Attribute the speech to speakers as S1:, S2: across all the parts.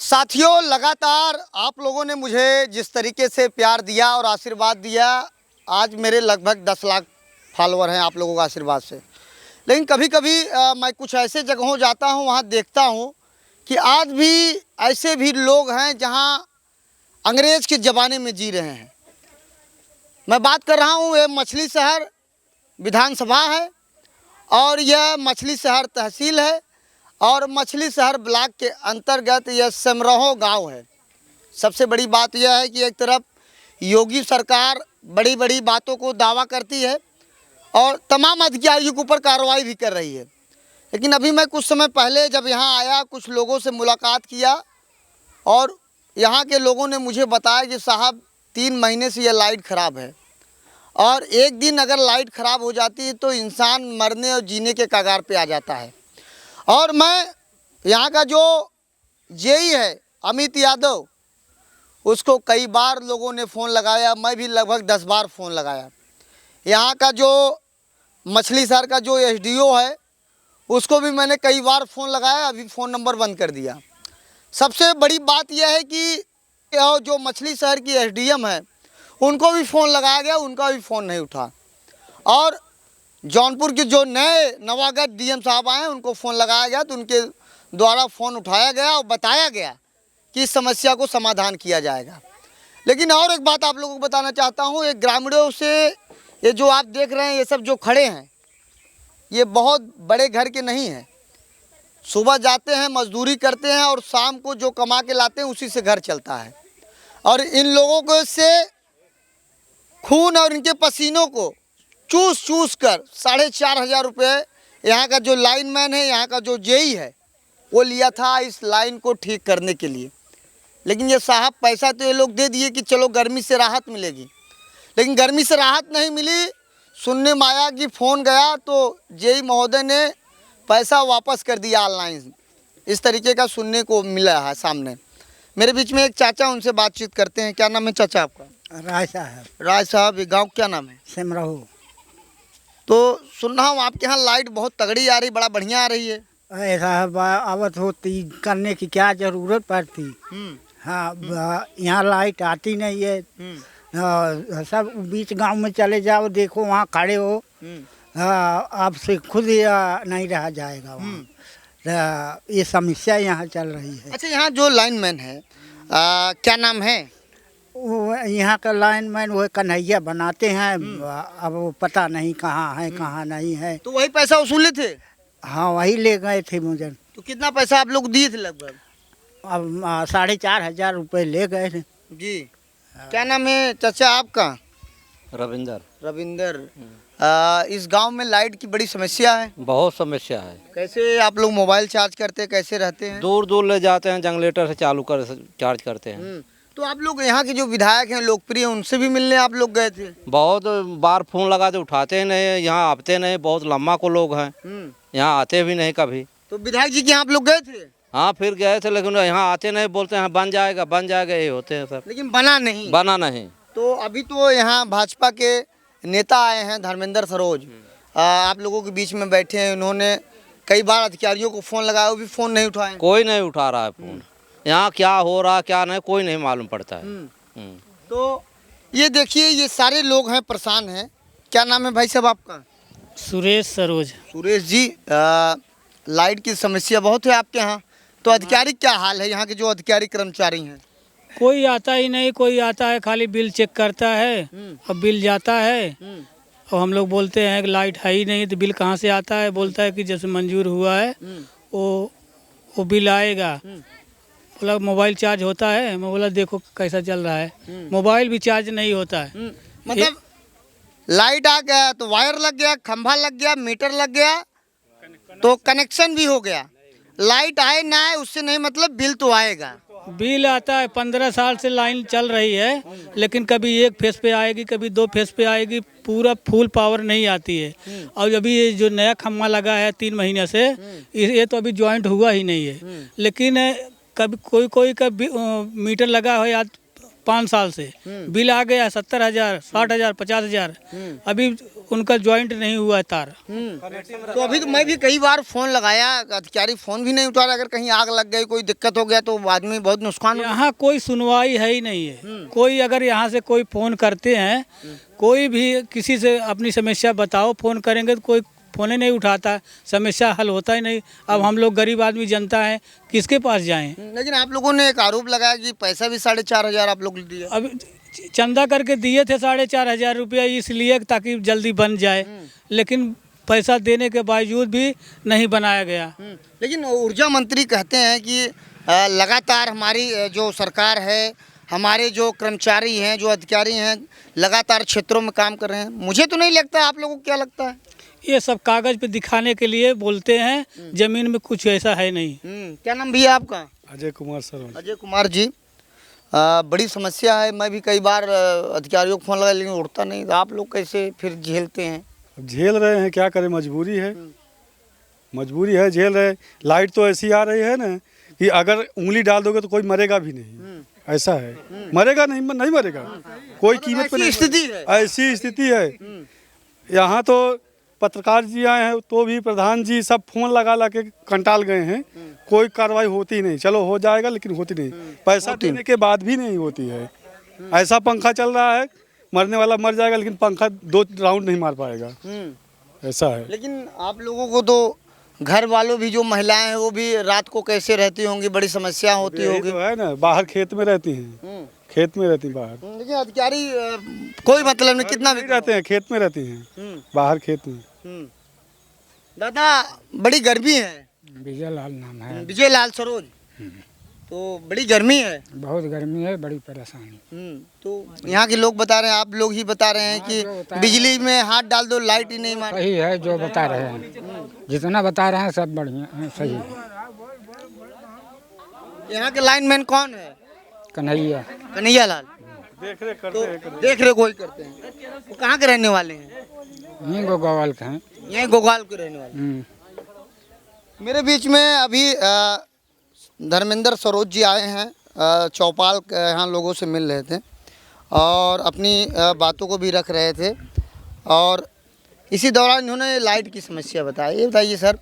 S1: साथियों, लगातार आप लोगों ने मुझे जिस तरीके से प्यार दिया और आशीर्वाद दिया, आज मेरे लगभग 10 लाख फॉलोअर हैं आप लोगों का आशीर्वाद से। लेकिन कभी कभी मैं कुछ ऐसे जगहों जाता हूं, वहां देखता हूं कि आज भी ऐसे भी लोग हैं जहां अंग्रेज़ के ज़माने में जी रहे हैं। मैं बात कर रहा हूं, ये मछली शहर विधानसभा है और यह मछली शहर तहसील है और मछली शहर ब्लॉक के अंतर्गत यह समरहो गांव है। सबसे बड़ी बात यह है कि एक तरफ योगी सरकार बड़ी बड़ी बातों को दावा करती है और तमाम अधिकारियों के ऊपर कार्रवाई भी कर रही है। लेकिन अभी मैं कुछ समय पहले जब यहाँ आया, कुछ लोगों से मुलाकात किया और यहाँ के लोगों ने मुझे बताया कि साहब 3 महीने से यह लाइट ख़राब है और एक दिन अगर लाइट ख़राब हो जाती है तो इंसान मरने और जीने के कगार पे आ जाता है। और मैं यहाँ का जो जेई है अमित यादव, उसको कई बार लोगों ने फ़ोन लगाया, मैं भी लगभग 10 बार फ़ोन लगाया। यहाँ का जो मछली शहर का जो एसडीओ है उसको भी मैंने कई बार फ़ोन लगाया, अभी फ़ोन नंबर बंद कर दिया। सबसे बड़ी बात यह है कि जो मछली शहर की एसडीएम है उनको भी फ़ोन लगाया गया, उनका भी फ़ोन नहीं उठा। और जौनपुर के जो नए नवागत डीएम साहब आए उनको फ़ोन लगाया गया तो उनके द्वारा फ़ोन उठाया गया और बताया गया कि इस समस्या को समाधान किया जाएगा। लेकिन और एक बात आप लोगों को बताना चाहता हूँ, ये ग्रामीणों से ये जो आप देख रहे हैं, ये सब जो खड़े हैं, ये बहुत बड़े घर के नहीं हैं। सुबह जाते हैं, मजदूरी करते हैं और शाम को जो कमा के लाते हैं उसी से घर चलता है। और इन लोगों को से खून और इनके पसीनों को चूस चूस कर 4,500 रुपये यहाँ का जो लाइनमैन है, यहाँ का जो जेई है, वो लिया था इस लाइन को ठीक करने के लिए। लेकिन ये साहब पैसा तो ये लोग दे दिए कि चलो गर्मी से राहत मिलेगी, लेकिन गर्मी से राहत नहीं मिली। सुनने में आया कि फ़ोन गया तो जेई महोदय ने पैसा वापस कर दिया ऑनलाइन। इस तरीके का सुनने को मिला है सामने। मेरे बीच में एक चाचा, उनसे बातचीत करते हैं। क्या नाम है चाचा आपका?
S2: राय साहब।
S1: राय साहब, ये गाँव क्या नाम है?
S2: समरहो।
S1: तो सुन रहा हूँ आपके यहाँ लाइट बहुत तगड़ी आ रही, बड़ा बढ़िया आ रही है।
S2: ऐसा आवत होती करने की क्या ज़रूरत पड़ती। हाँ, यहाँ लाइट आती नहीं है। सब बीच गांव में चले जाओ, देखो वहाँ खड़े हो, आपसे खुद ही नहीं रहा जाएगा वहाँ। ये समस्या यहाँ चल रही है।
S1: अच्छा, यहाँ जो लाइनमैन है क्या नाम है?
S2: वो यहाँ का लाइनमैन वो कन्हैया बनाते हैं। अब वो पता नहीं कहाँ है कहाँ नहीं है।
S1: तो वही पैसा वसूले थे?
S2: हाँ, वही ले गए थे मुझे।
S1: तो कितना पैसा आप लोग दिए थे लगभग?
S2: अब 4,500 रुपये ले गए थे
S1: जी। क्या नाम है चाचा आपका?
S3: रविंदर।
S1: रविंदर। इस गांव में लाइट की बड़ी समस्या है।
S3: बहुत समस्या है।
S1: कैसे आप लोग मोबाइल चार्ज करते हैं, कैसे रहते हैं?
S3: दूर दूर ले जाते हैं, जनरेटर से चालू कर चार्ज करते हैं।
S1: तो आप लोग यहाँ के जो विधायक हैं लोकप्रिय, उनसे भी मिलने आप लोग गए थे?
S3: बहुत बार फोन लगाते उठाते ही नहीं, यहाँ आते नहीं। बहुत लम्बा को लोग हैं, यहाँ आते भी नहीं कभी।
S1: तो विधायक जी के यहाँ आप लोग गए थे?
S3: हाँ, फिर गए थे, लेकिन यहाँ आते नहीं, बोलते हैं बन जाएगा बन जाएगा, ये होते हैं सब,
S1: लेकिन बना नहीं।
S3: बना नहीं।
S1: तो अभी तो यहाँ भाजपा के नेता आए हैं धर्मेंद्र सरोज, आप लोगों के बीच में बैठे हैं। उन्होंने कई बार अधिकारियों को फ़ोन लगाया, वो भी फ़ोन नहीं उठाए।
S3: कोई नहीं उठा रहा है फ़ोन। यहाँ क्या हो रहा क्या नहीं कोई नहीं मालूम पड़ता है।
S1: तो ये देखिए, ये सारे लोग हैं, परेशान हैं। क्या नाम है भाई साहब आपका?
S4: सुरेश सरोज।
S1: सुरेश जी, लाइट की समस्या बहुत है आपके यहाँ। तो अधिकारी क्या हाल है यहाँ के जो अधिकारी कर्मचारी हैं?
S4: कोई आता ही नहीं, कोई आता है खाली बिल चेक करता है और बिल जाता है। और हम लोग बोलते हैं कि लाइट है ही नहीं, तो बिल कहाँ से आता है? बोलता है कि जैसे मंजूर हुआ है वो बिल आएगा। बोला मोबाइल चार्ज होता है? मैं बोला देखो कैसा चल रहा है, मोबाइल भी चार्ज नहीं होता है।
S1: मतलब लाइट आ गया तो वायर लग गया, खंभा लग गया, मीटर लग गया, तो कनेक्शन भी हो गया। लाइट आए ना आए उससे नहीं मतलब, बिल तो आएगा।
S4: बिल आता है। 15 साल से लाइन चल रही है, लेकिन कभी एक फेस पे आएगी, कभी 2 फेस पे आएगी, पूरा फुल पावर नहीं आती है। और अभी ये जो नया खम्मा लगा है 3 महीने से, ये तो अभी ज्वाइंट हुआ ही नहीं है। लेकिन कभी कोई का मीटर लगा हो या 5 साल से बिल आ गया 70,000, 60,000, 50,000। अभी उनका ज्वाइंट नहीं हुआ है तार।
S1: तो अभी तो मैं भी कई बार फ़ोन लगाया, अधिकारी फ़ोन भी नहीं उठा रहा। अगर कहीं आग लग गई, कोई दिक्कत हो गया तो आदमी बहुत नुकसान हो।
S4: यहाँ कोई सुनवाई है ही नहीं है। कोई अगर यहाँ से कोई फ़ोन करते हैं, कोई भी किसी से अपनी समस्या बताओ, फ़ोन करेंगे तो कोई फ़ोन ही नहीं उठाता, समस्या हल होता ही नहीं। अब हम लोग गरीब आदमी जनता है, किसके पास जाएं?
S1: लेकिन आप लोगों ने एक आरोप लगाया कि पैसा भी 4,500 आप लोग दिए।
S4: अब चंदा करके दिए थे 4,500 रुपया, इसलिए ताकि जल्दी बन जाए, लेकिन पैसा देने के बावजूद भी नहीं बनाया गया।
S1: लेकिन ऊर्जा मंत्री कहते हैं कि लगातार हमारी जो सरकार है, हमारे जो कर्मचारी हैं, जो अधिकारी हैं, लगातार क्षेत्रों में काम कर रहे हैं। मुझे तो नहीं लगता, आप लोगों को क्या लगता है?
S4: ये सब कागज़ पे दिखाने के लिए बोलते हैं, ज़मीन में कुछ ऐसा है नहीं।
S1: क्या नाम भैया आपका?
S5: अजय कुमार सर।
S1: अजय कुमार जी, बड़ी समस्या है। मैं भी कई बार अधिकारियों को फ़ोन लगाया लेकिन उठता नहीं। तो आप लोग कैसे फिर झेलते हैं?
S5: अब झेल रहे हैं, क्या करें, मजबूरी है, मजबूरी है, झेल रहे। लाइट तो ऐसी आ रही है ना कि अगर उंगली डाल दोगे तो कोई मरेगा भी नहीं, ऐसा है। मरेगा नहीं, नहीं मरेगा, कोई कीमत पे नहीं।
S1: स्थिति है,
S5: ऐसी स्थिति है। यहाँ तो पत्रकार जी आए हैं तो भी प्रधान जी सब फोन लगा के कंटाल गए हैं, कोई कार्रवाई होती नहीं। चलो हो जाएगा लेकिन होती नहीं, पैसा देने के बाद भी नहीं होती है। ऐसा पंखा चल रहा है, मरने वाला मर जाएगा लेकिन पंखा 2 राउंड नहीं मार पाएगा, ऐसा है।
S1: लेकिन आप लोगों को तो घर वालों भी, जो महिलाएं हैं वो भी रात को कैसे रहती होंगी? बड़ी समस्या होती
S5: यही
S1: होगी।
S5: तो है ना, बाहर खेत में रहती हैं, खेत में रहती बाहर।
S1: लेकिन अधिकारी कोई मतलब नहीं, कितना भी
S5: नहीं रहते हैं, खेत में रहती हैं, बाहर खेत में।
S1: दादा, बड़ी गर्मी है।
S2: विजय लाल नाम है।
S1: विजय लाल सरोज। तो बड़ी गर्मी है।
S2: बहुत गर्मी है, बड़ी परेशानी।
S1: तो यहाँ के लोग बता रहे हैं, आप लोग ही बता रहे हैं कि बिजली में हाथ डाल दो, लाइट ही नहीं मार।
S2: सही है जो बता रहे हैं, जितना बता रहे हैं सब बढ़िया है, सही है।
S1: यहाँ के लाइनमैन कौन है?
S2: कन्हैया।
S1: कन्हैया लाल।
S5: देख रेख
S1: तो
S5: करते हैं।
S1: देख रेख कोई करते हैं। वो कहाँ के रहने वाले हैं?
S2: यहीं गोगावल के हैं।
S1: यहीं गोगाल के रहने वाले। मेरे बीच में अभी धर्मेंद्र सरोज जी आए हैं। चौपाल यहाँ लोगों से मिल रहे थे और अपनी बातों को भी रख रहे थे, और इसी दौरान इन्होंने लाइट की समस्या बताई। ये बताइए सर,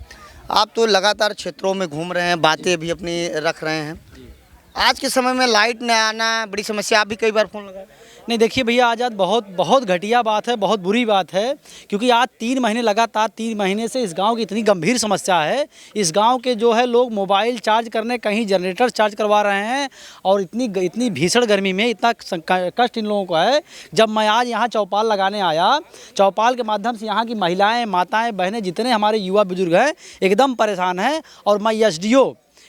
S1: आप तो लगातार क्षेत्रों में घूम रहे हैं, बातें भी अपनी रख रहे हैं, आज के समय में लाइट न आना बड़ी समस्या। आप भी कई बार फ़ोन लगाए?
S6: नहीं, देखिए भैया, आज बहुत घटिया बात है, बहुत बुरी बात है, क्योंकि आज 3 महीने लगातार 3 महीने से इस गांव की इतनी गंभीर समस्या है। इस गांव के जो है लोग मोबाइल चार्ज करने कहीं जनरेटर चार्ज करवा रहे हैं, और इतनी भीषण गर्मी में इतना कष्ट इन लोगों को है। जब मैं आज यहाँ चौपाल लगाने आया, चौपाल के माध्यम से यहाँ की महिलाएँ, माताएँ, बहनें, जितने हमारे युवा बुजुर्ग हैं, एकदम परेशान हैं। और मैं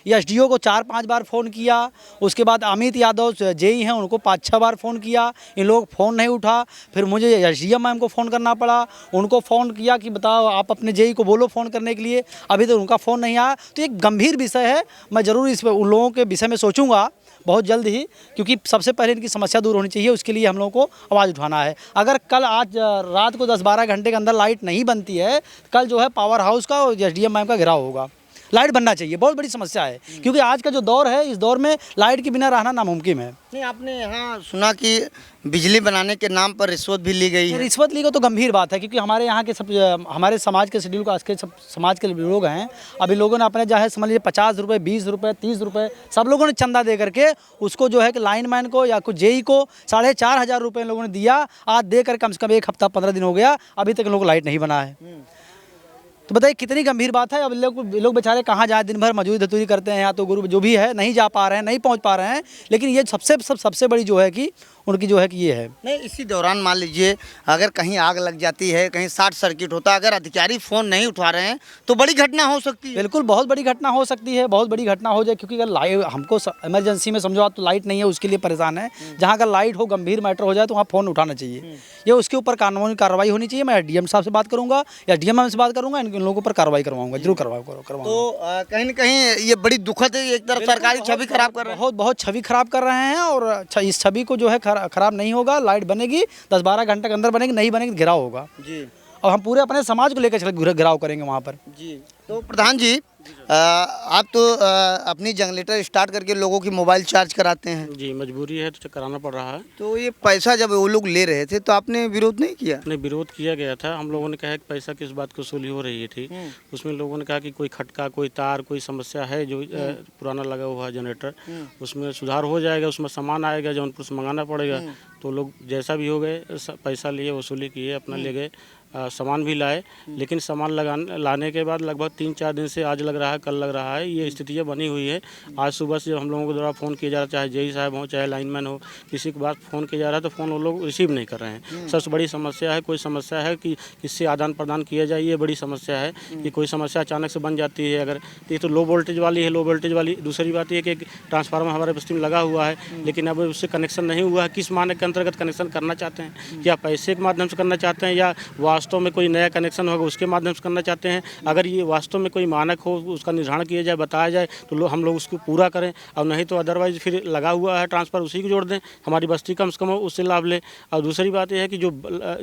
S6: एसडीओ को 4-5 बार फ़ोन किया, उसके बाद अमित यादव जेई हैं, उनको 5-6 बार फ़ोन किया, इन लोग फ़ोन नहीं उठा। फिर मुझे एसडीएम मैम को फ़ोन करना पड़ा, उनको फ़ोन किया कि बताओ आप अपने जेई को बोलो फ़ोन करने के लिए, अभी तो उनका फ़ोन नहीं आया। तो एक गंभीर विषय है, मैं ज़रूर इस पर उन लोगों के विषय में सोचूंगा बहुत जल्द ही, क्योंकि सबसे पहले इनकी समस्या दूर होनी चाहिए, उसके लिए हम लोगों को आवाज़ उठाना है। अगर कल आज रात को 10-12 घंटे के अंदर लाइट नहीं बनती है, कल जो है पावर हाउस का और एसडीएम मैम का घेराव होगा। लाइट बनना चाहिए, बहुत बड़ी समस्या है, क्योंकि आज का जो दौर है, इस दौर में लाइट के बिना रहना नामुमकिन है।
S1: नहीं, आपने यहाँ सुना कि बिजली बनाने के नाम पर रिश्वत भी ली गई है?
S6: रिश्वत ली गई तो गंभीर बात है, क्योंकि हमारे यहाँ के हमारे समाज के शेड्यूल कास्ट के सब समाज के लोग हैं। अभी लोगों ने अपने जो है समझ लीजिए 50 रुपये, 20 रुपये, 30 रुपये सब लोगों ने चंदा दे करके उसको जो है कि लाइनमैन को या कुछ जेई को 4,500 रुपये लोगों ने दिया। आज दे कर कम से कम 1 हफ्ता 15 दिन हो गया, अभी तक लोगों को लाइट नहीं बना है। तो बताइए कितनी गंभीर बात है। अब लोग बेचारे कहाँ जाए, दिन भर मजदूरी धतूरी करते हैं, या तो गुरु जो भी है नहीं जा पा रहे हैं, नहीं पहुँच पा रहे हैं। लेकिन ये सबसे बड़ी जो है कि उनकी जो है कि ये है।
S1: नहीं, इसी दौरान मान लीजिए अगर कहीं आग लग जाती है, कहीं शॉर्ट सर्किट होता है, अगर अधिकारी फ़ोन नहीं उठा रहे हैं तो बड़ी घटना हो सकती है।
S6: बिल्कुल, बहुत बड़ी घटना हो सकती है, बहुत बड़ी घटना हो जाए, क्योंकि अगर लाइट हमको इमरजेंसी में समझो आप तो लाइट नहीं है, उसके लिए परेशान है। जहाँ अगर लाइट हो, गंभीर मैटर हो जाए तो वहाँ फ़ोन उठाना चाहिए। ये उसके ऊपर कानूनी कार्रवाई होनी चाहिए। मैं डीएम साहब से बात करूँगा या डीएम से बात करूँगा, इन लोगों पर कार्रवाई करवाऊँगा, जरूर करवाऊँगा।
S1: तो कहीं ना कहीं ये बड़ी दुखद है, एक तरफ सरकारी छवि खराब कर रहे हैं।
S6: बहुत छवि खराब कर रहे हैं, और इस छवि को जो है खराब नहीं होगा। लाइट बनेगी, 10-12 घंटे के अंदर बनेगी, नहीं बनेगी घेराव होगा
S1: जी।
S6: और हम पूरे अपने समाज को लेकर घेराव करेंगे वहाँ पर।
S1: जी। तो प्रधान जी, आप तो अपनी जनरेटर स्टार्ट करके लोगों की मोबाइल चार्ज कराते हैं,
S7: जी मजबूरी है तो कराना पड़ रहा है।
S1: तो ये पैसा जब वो लोग ले रहे थे तो आपने विरोध नहीं किया?
S7: अपने विरोध किया गया था। हम लोगों ने कहा कि पैसा किस बात की वसूली हो रही थी। उसमें लोगों ने कहा कि कोई खटका, कोई तार, कोई समस्या है जो पुराना लगा हुआ है जनरेटर, उसमें सुधार हो जाएगा, उसमें सामान आएगा जौनपुर से मंगाना पड़ेगा। तो लोग जैसा भी हो गए पैसा लिए, वसूली किए, अपना ले गए, सामान भी लाए। लेकिन सामान लाने के बाद लगभग 3-4 दिन से आज लग रहा है, कल लग रहा है, ये स्थितियाँ बनी हुई है। आज सुबह से जब हम लोगों के द्वारा फ़ोन किया जा रहा है, चाहे जेई साहब हो, चाहे लाइनमैन हो, किसी के पास फ़ोन किया जा रहा है तो फ़ोन वो लोग रिसीव नहीं कर रहे हैं। सबसे बड़ी समस्या है, कोई समस्या है कि किससे आदान प्रदान किया जाए, ये बड़ी समस्या है कि कोई समस्या अचानक से बन जाती है। अगर ये तो लो वोल्टेज वाली है, लो वोल्टेज वाली। दूसरी बात ये कि ट्रांसफार्मर हमारे बस्ती में लगा हुआ है, लेकिन अब उससे कनेक्शन नहीं हुआ है। किस मानक के अंतर्गत कनेक्शन करना चाहते हैं? क्या पैसे के माध्यम से करना चाहते हैं या वास्तव में कोई नया कनेक्शन होगा उसके माध्यम से करना चाहते हैं? अगर ये वास्तव में कोई मानक हो, उसका निर्धारण किया जाए, बताया जाए तो हम लोग उसको पूरा करें, और नहीं तो अदरवाइज फिर लगा हुआ है ट्रांसफर उसी को जोड़ दें, हमारी बस्ती कम से कम उससे लाभ ले। और दूसरी बात यह है कि जो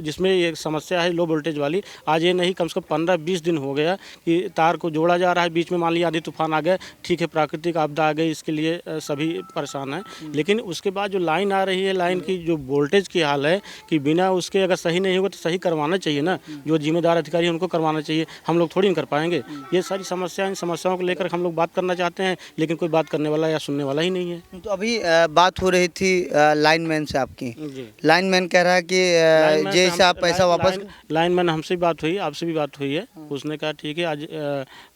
S7: जिसमें ये समस्या है लो वोल्टेज वाली, आज ये नहीं कम से कम 15-20 दिन हो गया कि तार को जोड़ा जा रहा है, बीच में मान लिया आंधी तूफान आ गए, ठीक है प्राकृतिक आपदा आ गई, इसके लिए सभी परेशान हैं। लेकिन उसके बाद जो लाइन आ रही है, लाइन की जो वोल्टेज की हाल है कि बिना उसके अगर सही नहीं होगा तो सही करवाना चाहिए ना, जो जिम्मेदार अधिकारी है उनको करवाना चाहिए, हम लोग थोड़ी कर पाएंगे। ये सारी समस्याएं, इन समस्याओं को लेकर हम लोग बात करना चाहते हैं, लेकिन कोई बात करने वाला या सुनने वाला ही नहीं है।
S1: तो अभी बात हो रही थी लाइनमैन से आपकी,
S7: जी
S1: लाइनमैन कह रहा है कि जैसे आप पैसा वापस।
S7: लाइनमैन हमसे भी बात हुई, आपसे भी बात हुई है, उसने कहा ठीक है आज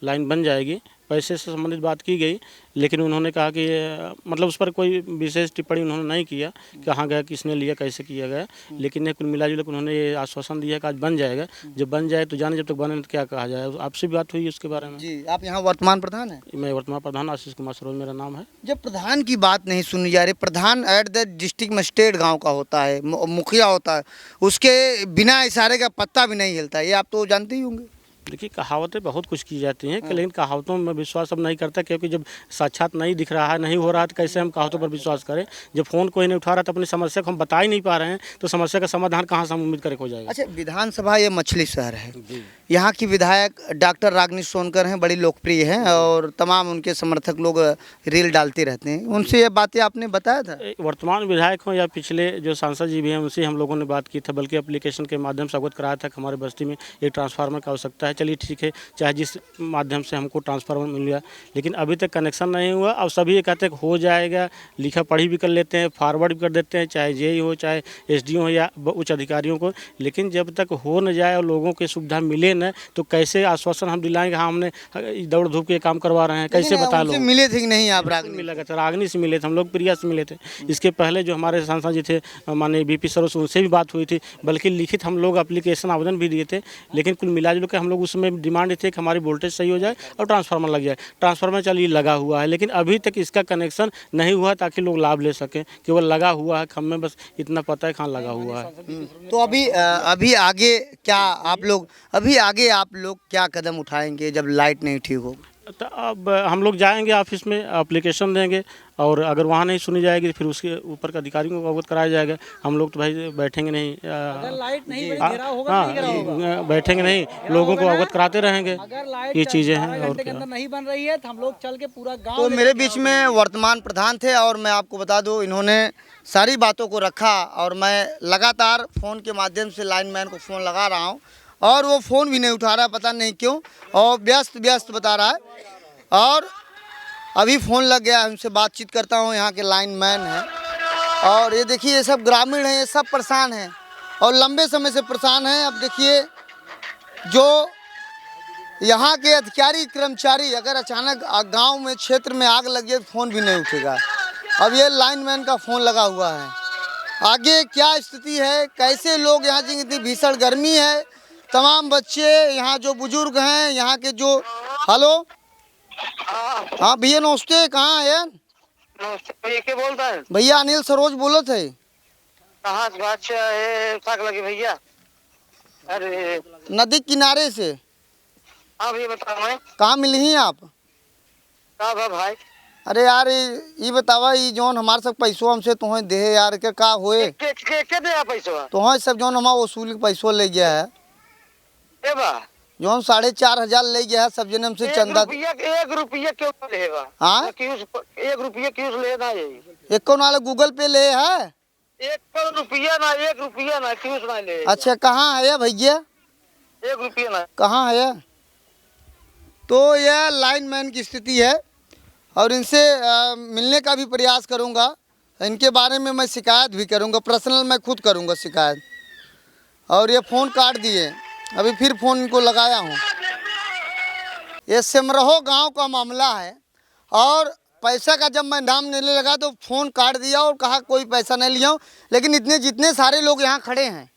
S7: लाइन बन जाएगी। पैसे से संबंधित बात की गई, लेकिन उन्होंने कहा कि मतलब उस पर कोई विशेष टिप्पणी उन्होंने नहीं किया, कहाँ गया, किसने लिया, कैसे किया गया। लेकिन कुल मिला जुला उन्होंने ये आश्वासन दिया कि आज बन जाएगा। जब बन जाए तो जाने, जब तक बने तो क्या कहा जाए। आपसे भी बात हुई उसके बारे में?
S1: जी, आप यहाँ वर्तमान प्रधान हैं?
S7: मैं वर्तमान प्रधान आशीष कुमार सरोज मेरा नाम है।
S1: जब प्रधान की बात नहीं सुनी जा रही, प्रधान एट द डिस्ट्रिक्ट मजिस्ट्रेट गांव का होता है, मुखिया होता है, उसके बिना इशारे का पत्ता भी नहीं हिलता, ये आप तो जानते ही होंगे।
S7: देखिए कहावतें बहुत कुछ की जाती हैं, लेकिन कहावतों में विश्वास अब नहीं करता, क्योंकि जब साक्षात नहीं दिख रहा है, नहीं हो रहा है, तो कैसे हम कहावतों पर विश्वास करें। जब फ़ोन कोई नहीं उठा रहा तो अपनी समस्या को हम बता ही नहीं पा रहे हैं, तो समस्या का समाधान कहाँ से हम उम्मीद करें हो जाएगा।
S1: अच्छा, विधानसभा ये मछली शहर है, यहाँ की विधायक डॉक्टर रागिनी सोनकर हैं, बड़ी लोकप्रिय हैं और तमाम उनके समर्थक लोग रील डालते रहते हैं, उनसे ये बातें आपने बताया था?
S7: वर्तमान विधायक हों या पिछले जो सांसद जी भी हैं, उनसे हम लोगों ने बात की था, बल्कि एप्लीकेशन के माध्यम से अवगत कराया था कि हमारे बस्ती में एक ट्रांसफार्मर की आवश्यकता है। चलिए ठीक है, चाहे जिस माध्यम से हमको ट्रांसफार्मर मिल गया, लेकिन अभी तक कनेक्शन नहीं हुआ। और सभी ये कहते हैं कि हो जाएगा, लिखा पढ़ी भी कर लेते हैं, फॉरवर्ड भी कर देते हैं, चाहे जेई हो, चाहे एसडीओ हो या उच्च अधिकारियों को। लेकिन जब तक हो न जाए और लोगों की सुविधा मिले न, तो कैसे आश्वासन हम दिलाएंगे? हाँ, हमने दौड़ धूप के काम करवा रहे हैं, कैसे बता लो?
S1: मिले थे कि नहीं आप? रागिनी
S7: मिला था, रागिनी से मिले थे हम लोग, प्रिया से मिले थे। इसके पहले जो हमारे सांसद जी थे माननीय बीपी सरोज, उनसे भी बात हुई थी, बल्कि लिखित हम लोग एप्लीकेशन आवेदन भी दिए थे। लेकिन कुल मिला जुल के हम लोग उसमें डिमांड थे कि हमारी वोल्टेज सही हो जाए और ट्रांसफार्मर लग जाए। ट्रांसफार्मर चलिए लगा हुआ है, लेकिन अभी तक इसका कनेक्शन नहीं हुआ ताकि लोग लाभ ले सकें। केवल लगा हुआ है, खम्भे बस इतना पता है कहाँ लगा हुआ है।
S1: तो अभी आगे क्या आप लोग क्या कदम उठाएंगे जब लाइट नहीं ठीक हो?
S7: तो अब हम लोग जाएंगे ऑफिस में, एप्लीकेशन देंगे, और अगर वहाँ नहीं सुनी जाएगी तो फिर उसके ऊपर के अधिकारियों को अवगत कराया जाएगा। हम लोग तो भाई बैठेंगे नहीं,
S6: अगर लाइट नहीं घेराव होगा तो नहीं घेराव होगा।
S7: बैठेंगे नहीं, लोगों को अवगत कराते रहेंगे।
S6: अगर लाइट
S7: ये चीज़ें हैं। और
S6: घंटे के अंदर नहीं बन रही है तो हम लोग चल के पूरा गाँव।
S1: तो मेरे बीच में वर्तमान प्रधान थे और मैं आपको बता दूं, इन्होंने सारी बातों को रखा और मैं लगातार फ़ोन के माध्यम से लाइनमैन को फ़ोन लगा रहा हूं और वो फ़ोन भी नहीं उठा रहा, पता नहीं क्यों, और व्यस्त बता रहा है। और अभी फ़ोन लग गया है, उनसे बातचीत करता हूं। यहाँ के लाइनमैन हैं और ये देखिए, ये सब ग्रामीण हैं, ये सब परेशान हैं और लंबे समय से परेशान हैं। अब देखिए, जो यहाँ के अधिकारी कर्मचारी, अगर अचानक गांव में क्षेत्र में आग लग जाए तो फ़ोन भी नहीं उठेगा। अब ये लाइनमैन का फ़ोन लगा हुआ है, आगे क्या स्थिति है, कैसे लोग यहाँ जिनकी इतनी भीषण गर्मी है, तमाम बच्चे यहाँ जो बुजुर्ग हैं, यहाँ के जो। हेलो, हाँ भैया नमस्ते, कहाँ है?
S8: नमस्ते, क्या बोलता है?
S1: भैया अनिल सरोज बोलो थे।
S8: कहाँ लगी भैया? अरे
S1: नदी किनारे से।
S8: हाँ भैया बताओ, मैं
S1: कहाँ मिली हैं आप?
S8: कहाँ भाई?
S1: अरे यार ये बतावा, ये जौन हमारे सब पैसों हमसे तुम्हें दे यार, के का होए?
S8: के दे पैसो?
S1: तुम्हें सब जौन हमारा वसूल पैसों ले गया है।
S8: ए बा
S1: जो 4,500 ले गया है सब जने हमसे चंदा।
S8: 1 रुपया क्यों लेगा?
S1: हाँ?
S8: 1 रुपया क्यों लेना यही?
S1: एक को नाले गूगल पे ले है।
S8: 1 रुपया ना, 1 रुपया ना, क्यों ना ले?
S1: अच्छा कहाँ है ये भैया?
S8: 1 रुपया ना।
S1: कहाँ है ये? तो यह लाइनमैन की स्थिति है और इनसे मिलने का भी प्रयास करूंगा। इनके बारे में मैं शिकायत भी करूंगा, पर्सनल मैं खुद करूंगा शिकायत। और ये फ़ोन काट दिए, अभी फिर फ़ोन इनको लगाया हूँ। ये सिमरहो गांव का मामला है और पैसा का जब मैं नाम लेने लगा तो फ़ोन काट दिया और कहा कोई पैसा नहीं लिया हूँ। लेकिन इतने जितने सारे लोग यहाँ खड़े हैं,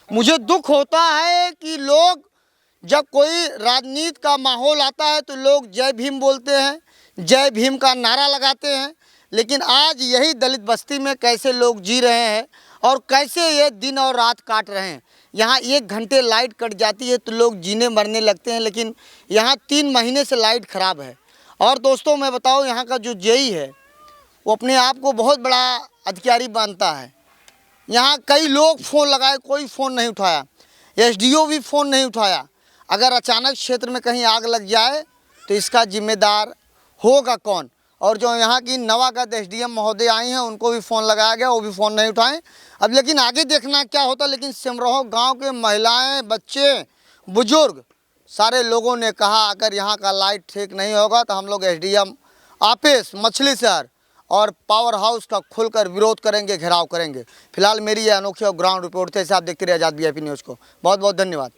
S1: मुझे दुख होता है कि लोग जब कोई राजनीति का माहौल आता है तो लोग जय भीम बोलते हैं, जय भीम का नारा लगाते हैं। लेकिन आज यही दलित बस्ती में कैसे लोग जी रहे हैं और कैसे ये दिन और रात काट रहे हैं। यहाँ 1 घंटे लाइट कट जाती है तो लोग जीने मरने लगते हैं, लेकिन यहाँ 3 महीने से लाइट ख़राब है। और दोस्तों मैं बताऊँ, यहाँ का जो जेई है वो अपने आप को बहुत बड़ा अधिकारी मानता है। यहाँ कई लोग फ़ोन लगाए, कोई फ़ोन नहीं उठाया, एसडीओ भी फ़ोन नहीं उठाया। अगर अचानक क्षेत्र में कहीं आग लग जाए तो इसका जिम्मेदार होगा कौन? और जो यहाँ की नवागत एसडीएम महोदय आई हैं उनको भी फ़ोन लगाया गया, वो भी फ़ोन नहीं उठाएं। अब लेकिन आगे देखना क्या होता। लेकिन सिमरहो गांव के महिलाएं, बच्चे, बुजुर्ग सारे लोगों ने कहा अगर यहाँ का लाइट ठीक नहीं होगा तो हम लोग एसडीएम ऑफिस मछली शहर और पावर हाउस का खुलकर विरोध करेंगे, घेराव करेंगे। फिलहाल मेरी यह अनोखी और ग्राउंड रिपोर्ट थे। आप देखते रहिए आज़ाद VIP न्यूज़ को। बहुत बहुत धन्यवाद।